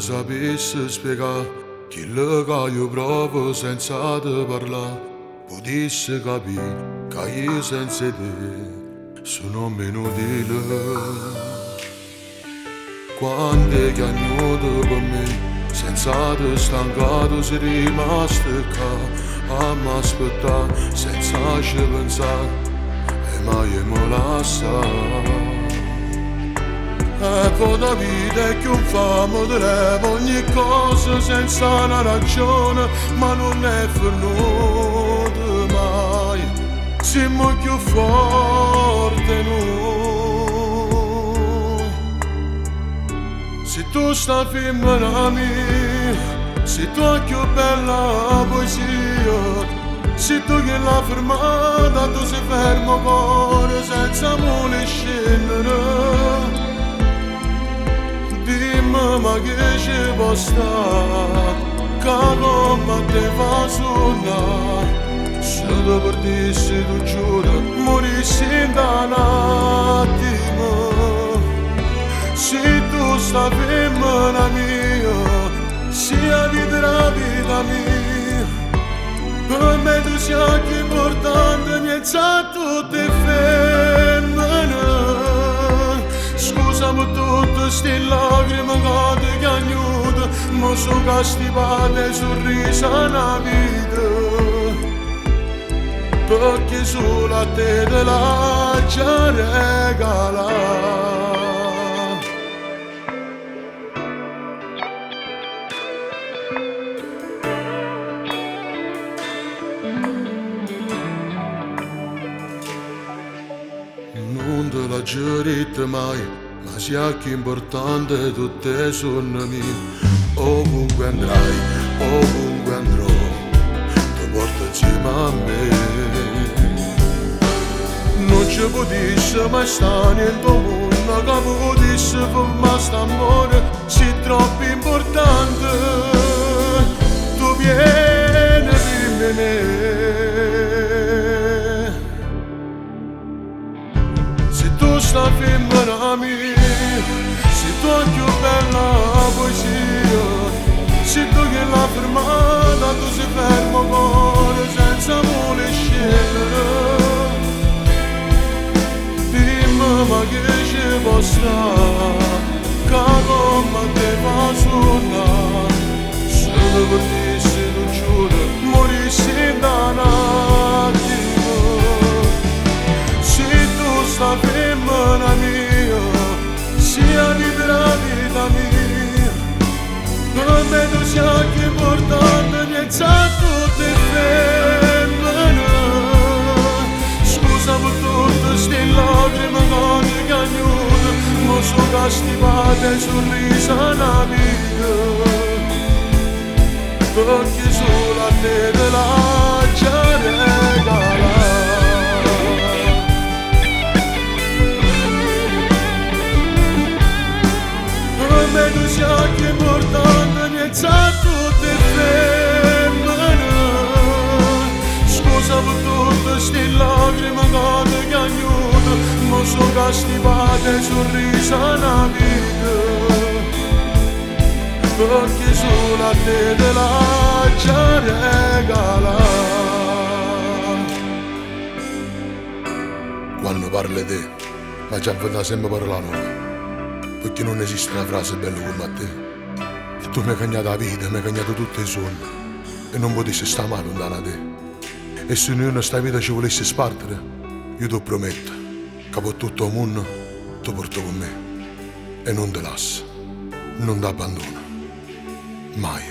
sapessi spiegare quello che io provo senza te parlare, potessi capire che io senza te sono meno inutile. Quando è chiagnuto per me, senza te stancato sei rimasto qua a m'aspettare, senza ci pensare, e mai mi lascia. E poi la vita è che un famo trema ogni cosa senza una ragione, ma non è venuto mai, siamo più forti noi. Se tu stai femmina mia, se tu hai più bella poesia, se tu che l'hai fermata, tu sei fermo cuore senza amore scendere. Dimmi ma che ci può stare, che come te fa suonare, se tu perdessi tu giuro, morissi in un attimo. Se tu stai femmina mia, sia la vita mia, per me tu sei più importante, niente a tutte femmine. Scusami tutte ste lacrime che ti chiagnuto, ma sono castivate sorrisa una vita, perché solo a te te la già regalata. Non te la giurite mai, ma sia che importante tutte sono mie. Ovunque andrai, ovunque andrò, ti porto insieme a me. Non ci potessi mai stare nel tuo mondo, che potessi fermare st'amore, sei troppo importante. Tu vieni per me. Tu stai femmina mia, se tu hai più bella poesia, se tu che l'hai fermata, tu sei fermo cuore senza amore scendere. Dimmi ma che ci può stare, che come te fa suonare, se tu perdessi tu giuro, morissi in un attimo. Se tu stai femmina mia, sia la vita mia, per me tu sei più importante, niente a tutte femmine. Scusami tutte ste lacrime che ti chiagnuto, ma sono castivate sorrisa una vita, perché solo a te te la già regalata. Tu sei più importante, niente a tutte femmine. Scusami tutte ste lacrime che ti chiagnuto, ma sono castivate sorrisa una vita, perché solo a te te la già regalata. Quando parli te, ma già vedo sempre parlare, perché non esiste una frase bella come a te. E tu mi hai cagnato la vita, mi hai cagnato tutti i sogni, e non potessi stare mai lontano da te. E se ognuno sta vita ci volesse spartere, io ti prometto che per tutto il mondo ti porto con me, e non ti lascio, non ti abbandono mai.